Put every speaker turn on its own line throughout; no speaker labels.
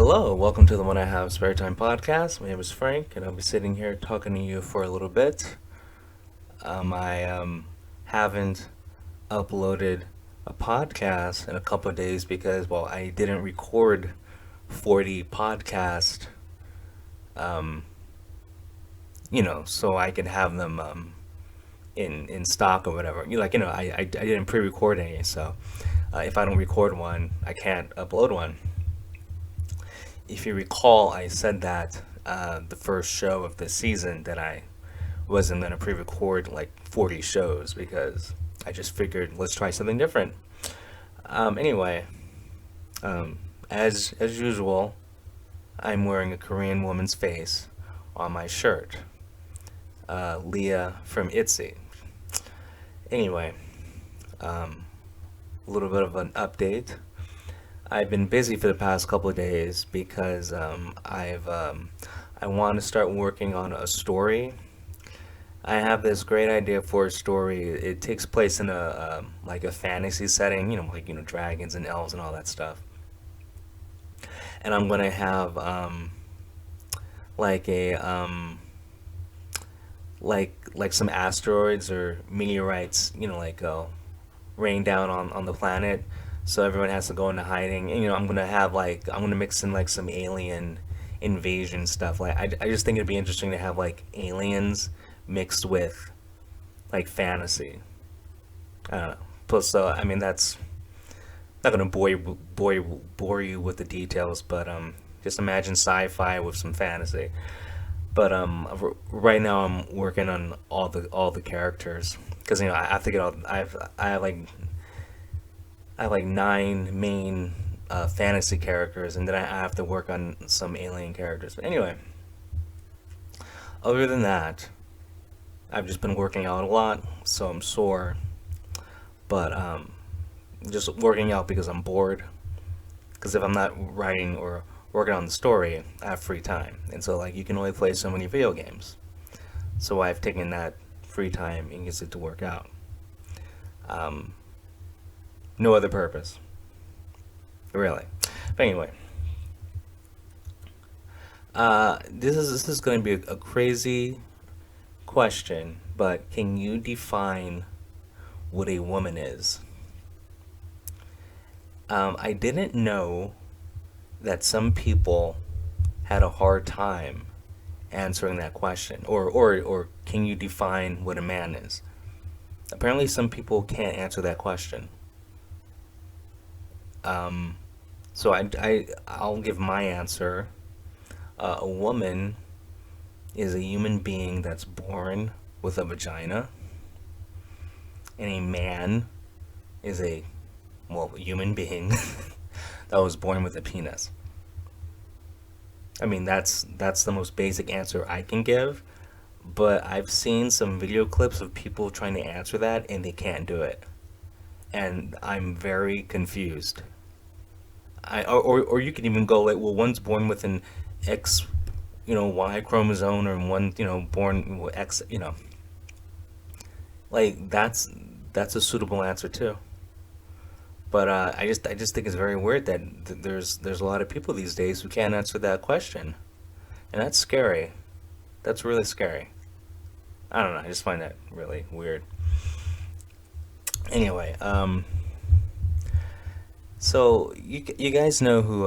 Hello, welcome to the When I Have Spare Time podcast. My name is Frank, and I'll be sitting here talking to you for a little bit. I haven't uploaded a podcast in a couple of days because, well, I didn't record 40 podcasts, um, so I could have them in stock or whatever. I didn't pre-record any, so if I don't record one, I can't upload one. If you recall, I said that the first show of this season that I wasn't going to pre record like 40 shows because I just figured let's try something different. Anyway, as usual, I'm wearing a Korean woman's face on my shirt. Leah from ITZY. Anyway, a little bit of an update. I've been busy for the past couple of days because I want to start working on a story. I have this great idea for a story. It takes place in a like a fantasy setting, dragons and elves and all that stuff. And I'm gonna have like a like some asteroids or meteorites, rain down on the planet, so everyone has to go into hiding. And I'm gonna mix in like some alien invasion stuff. I just think it'd be interesting to have like aliens mixed with like fantasy. I don't know. Plus, I mean, that's not gonna bore you with the details, but just imagine sci-fi with some fantasy. But right now I'm working on all the characters because I have to get all. I have like nine main fantasy characters, and then I have to work on some alien characters. But anyway, other than that, I've just been working out a lot, so I'm sore. But just working out because I'm bored. Because if I'm not writing or working on the story, I have free time, and so like you can only play so many video games. So I've taken that free time and used it to work out. Um, no other purpose, really. But anyway, this is going to be a crazy question, but can you define what a woman is? I didn't know that some people had a hard time answering that question, or can you define what a man is? Apparently, some people can't answer that question. Um, I'll give my answer. A woman is a human being that's born with a vagina, and a man is a, well, human being that was born with a penis. I mean, that's the most basic answer I can give, but I've seen some video clips of people trying to answer that and they can't do it. And I'm very confused. Or you could even go like, well, one's born with an X, Y chromosome, or one, born with X, like that's a suitable answer too. But I just think it's very weird that there's a lot of people these days who can't answer that question, and that's scary. That's really scary. I don't know. I just find that really weird. Anyway, so you guys know who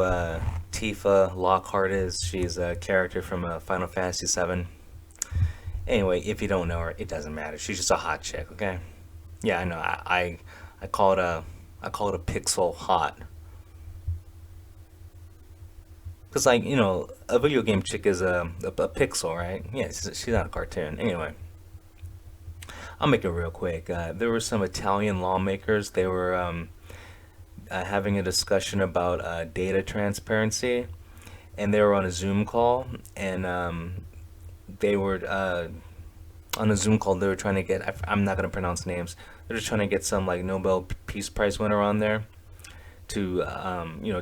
Tifa Lockhart is? She's a character from Final Fantasy VII. Anyway, if you don't know her, it doesn't matter. She's just a hot chick, okay? Yeah, I know. I call it a pixel hot because like a video game chick is a pixel, right? Yeah, she's not a cartoon. Anyway, I'll make it real quick. There were some Italian lawmakers. They were having a discussion about data transparency, and they were on a Zoom call, and they were on a Zoom call. They were trying to get. I'm not gonna pronounce names. They're just trying to get some like Nobel Peace Prize winner on there to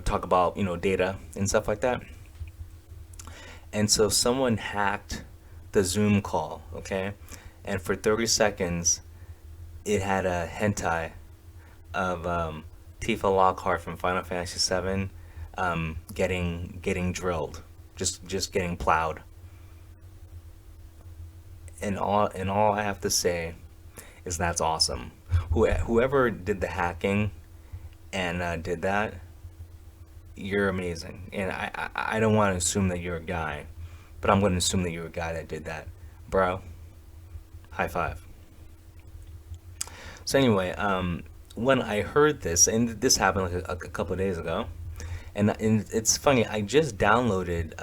talk about data and stuff like that. And so someone hacked the Zoom call, okay? And for 30 seconds, it had a hentai of Tifa Lockhart from Final Fantasy VII getting drilled, just getting plowed. And all I have to say is that's awesome. Whoever did the hacking and did that, you're amazing. And I don't want to assume that you're a guy, but I'm going to assume that you're a guy that did that, bro. High five. So anyway, when I heard this, and this happened like a couple of days ago, and it's funny. I just downloaded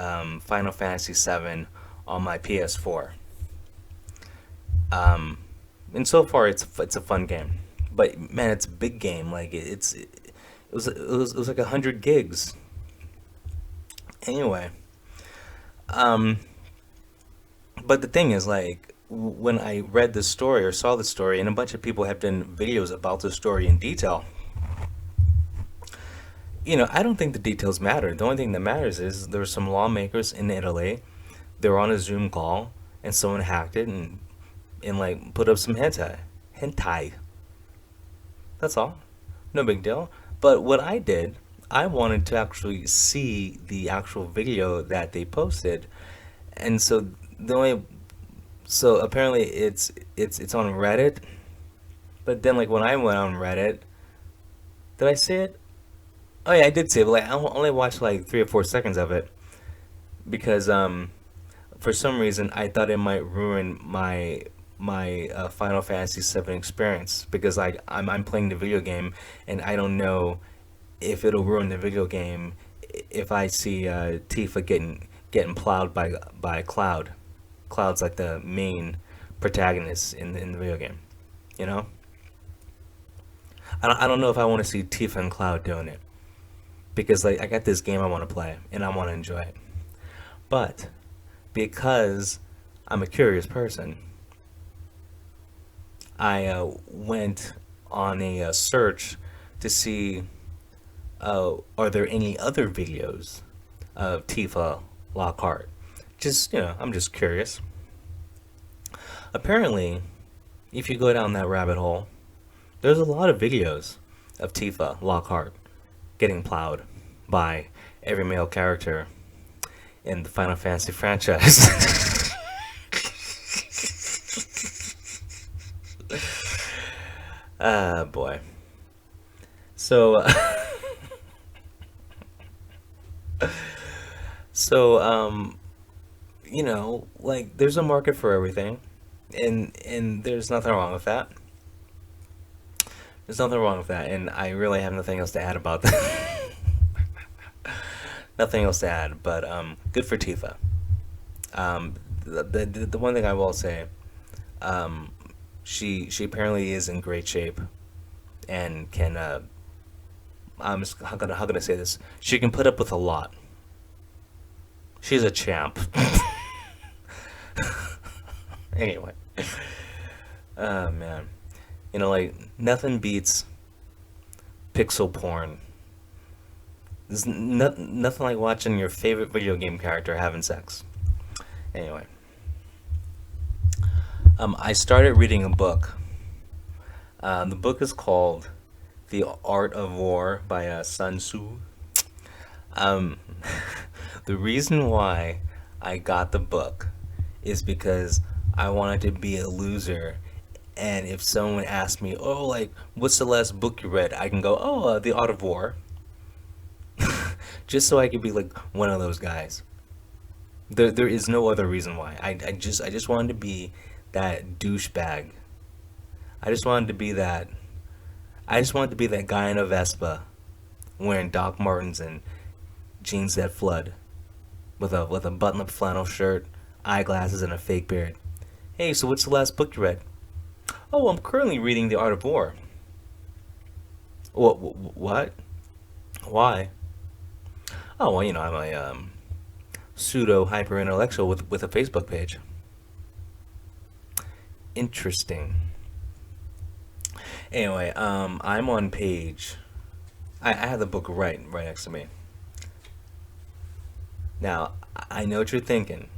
Final Fantasy VII on my PS4, and so far it's a fun game. But man, it's a big game. Like it was like 100 gigs. Anyway, um, but the thing is, like, when I read the story or saw the story, and a bunch of people have done videos about the story in detail, I don't think the details matter. The only thing that matters is there were some lawmakers in Italy. They were on a Zoom call, and someone hacked it and like put up some hentai. That's all. No big deal. But what I did, I wanted to actually see the actual video that they posted, and the only so apparently it's on Reddit. But then, like, when I went on Reddit, did I see it? Oh yeah, I did see it. But like, I only watched like 3 or 4 seconds of it because for some reason I thought it might ruin my Final Fantasy VII experience because like I'm playing the video game and I don't know if it'll ruin the video game if I see Tifa getting plowed by Cloud. Cloud's like the main protagonist in the video game. You know, I don't know if I want to see Tifa and Cloud doing it because like I got this game I want to play and I want to enjoy it, but because I'm a curious person, I went on a search to see are there any other videos of Tifa Lockhart. Just, I'm just curious. Apparently, if you go down that rabbit hole, there's a lot of videos of Tifa Lockhart getting plowed by every male character in the Final Fantasy franchise. Ah, boy. So, so, like, there's a market for everything, and there's nothing wrong with that. There's nothing wrong with that, and I really have nothing else to add about that. Nothing else to add, but good for Tifa. The one thing I will say, um, she apparently is in great shape and can how can I say this? She can put up with a lot. She's a champ. Anyway, oh man, like nothing beats pixel porn. There's nothing like watching your favorite video game character having sex. Anyway, I started reading a book. The book is called The Art of War by Sun Tzu. Um, the reason why I got the book is because I wanted to be a loser. And if someone asked me, oh, like, what's the last book you read? I can go, oh, The Art of War. Just so I could be like one of those guys. There is no other reason why. I just wanted to be that douchebag. I just wanted to be that. I just wanted to be that guy in a Vespa, wearing Doc Martens and jeans that flood, with a button-up flannel shirt, eyeglasses, and a fake beard. Hey, so what's the last book you read? Oh, I'm currently reading The Art of War. What? Why? Oh, well, I'm a pseudo hyper intellectual with a Facebook page. Interesting. Anyway, I'm on page. I have the book right next to me. Now, I know what you're thinking,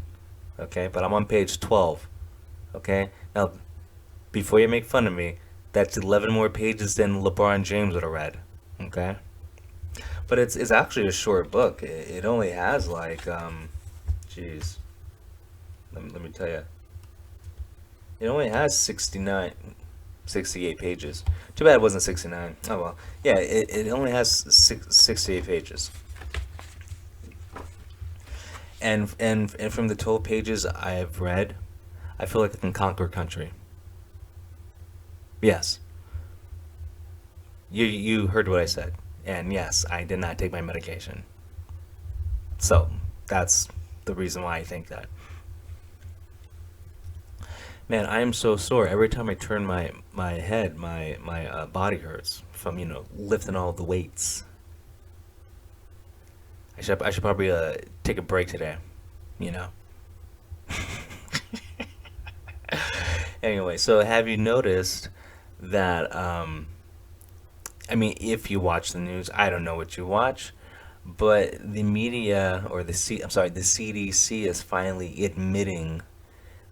okay? But I'm on page 12, okay? Now, before you make fun of me, that's 11 more pages than LeBron James would have read, okay? but it's actually a short book. It only has like jeez, let me tell you, it only has 68 pages. Too bad it wasn't 69. Oh well, yeah, it only has 68 pages. And from the 12 pages I've read, I feel like I can conquer country. Yes, you heard what I said, and yes, I did not take my medication. So that's the reason why I think that. Man, I am so sore. Every time I turn my head, my body hurts from lifting all the weights. I should probably take a break today. You know. Anyway, so have you noticed that? I mean, if you watch the news, I don't know what you watch, but the media or I'm sorry, the CDC is finally admitting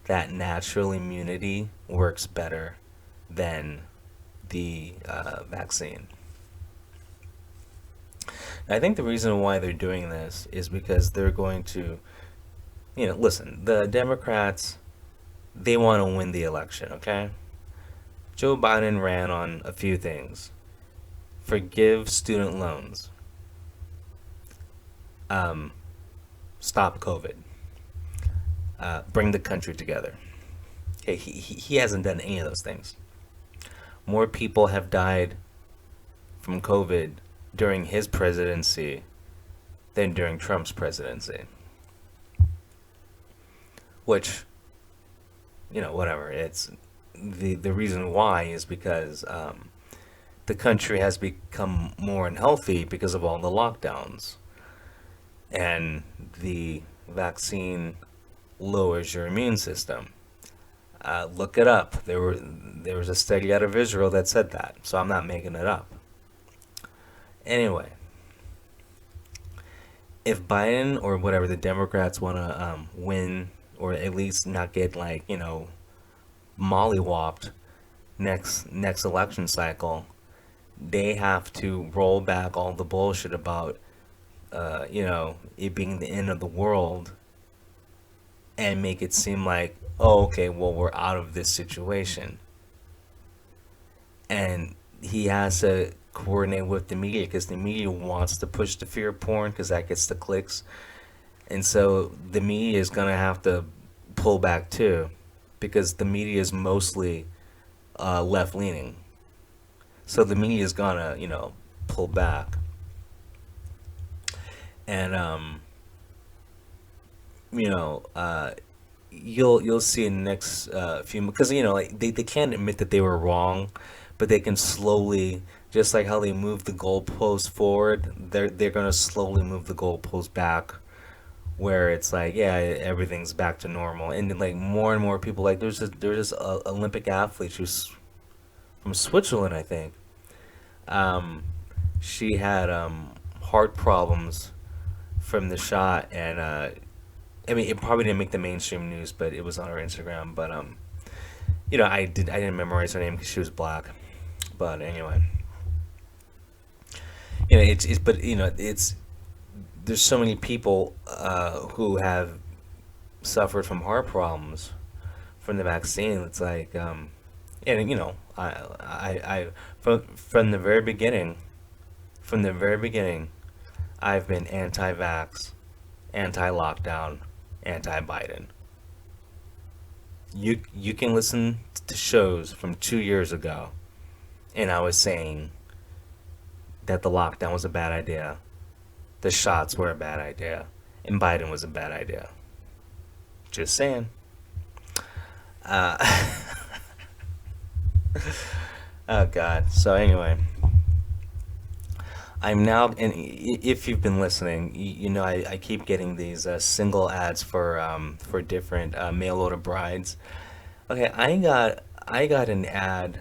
that natural immunity works better than the vaccine. I think the reason why they're doing this is because they're going to, listen, the Democrats, they want to win the election, okay? Joe Biden ran on a few things: forgive student loans, um, stop COVID, bring the country together. Okay, he hasn't done any of those things. More people have died from COVID during his presidency than during Trump's presidency. Which, whatever. It's the reason why is because the country has become more unhealthy because of all the lockdowns, and the vaccine lowers your immune system. Look it up. There was a study out of Israel that said that, so I'm not making it up. Anyway, if Biden or whatever the Democrats want to win, or at least not get like mollywopped next election cycle, they have to roll back all the bullshit about it being the end of the world, and make it seem like, oh, okay, well, we're out of this situation. And he has to coordinate with the media because the media wants to push the fear porn because that gets the clicks. And so the media is going to have to pull back too, because the media is mostly left leaning. So the media is going to, pull back. And, you'll see in the next few, because like they can't admit that they were wrong, but they can slowly, just like how they move the goalposts forward, they're gonna slowly move the goalposts back, where it's like, yeah, everything's back to normal, and then, like, more and more people, like there's this Olympic athlete who's from Switzerland, I think. She had heart problems from the shot, and I mean, it probably didn't make the mainstream news, but it was on her Instagram. But I didn't memorize her name because she was black. But anyway, but it's there's so many people who have suffered from heart problems from the vaccine. It's like, and I from the very beginning, I've been anti-vax, anti-lockdown, anti-Biden. You can listen to shows from 2 years ago, and I was saying that the lockdown was a bad idea, the shots were a bad idea, and Biden was a bad idea. Just saying. Uh, oh God. So anyway, I'm now, and if you've been listening, I keep getting these single ads for different mail order brides. Okay, I got an ad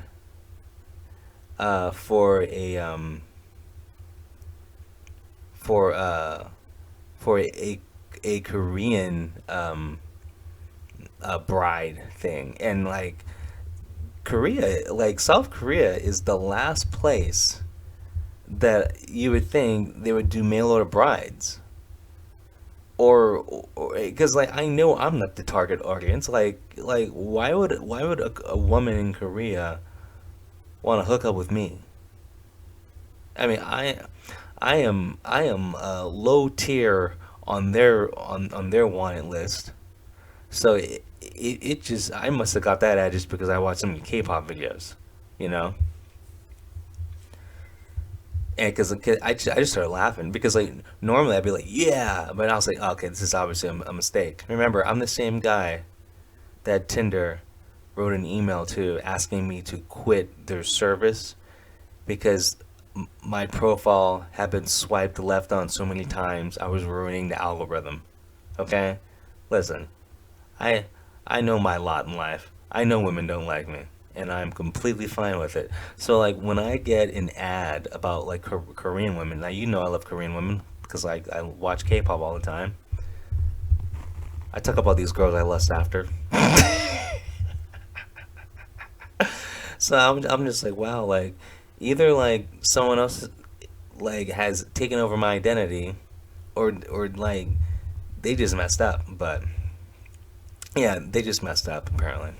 for for uh for a Korean bride thing, and like South Korea is the last place that you would think they would do mail order brides, or because like I know I'm not the target audience. Like why would a woman in Korea want to hook up with me? I mean, I am low tier on their wanted list. So it just I must have got that ad just because I watched some K-pop videos, you know. And because I just started laughing because like normally I'd be like yeah, but I was like okay, this is obviously a mistake. Remember, I'm the same guy that Tinder wrote an email to asking me to quit their service because my profile had been swiped left on so many times I was ruining the algorithm. Okay, listen, I I know my lot in life. I know women don't like me, and I'm completely fine with it. So like when I get an ad about like Korean women, now you know I love Korean women because I watch K-pop all the time. I talk about these girls I lust after. So I'm just like wow, like either like someone else like has taken over my identity, or like they just messed up. But yeah, they just messed up apparently.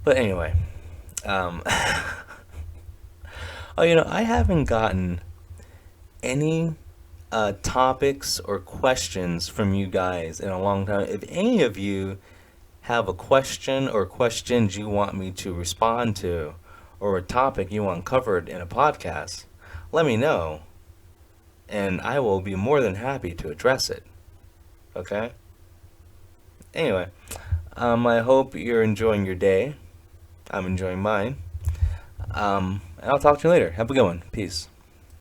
But anyway, um, oh, I haven't gotten any topics or questions from you guys in a long time. If any of you have a question or questions you want me to respond to, or a topic you want covered in a podcast, let me know, and I will be more than happy to address it. Okay? Anyway, I hope you're enjoying your day. I'm enjoying mine. And I'll talk to you later. Have a good one. Peace.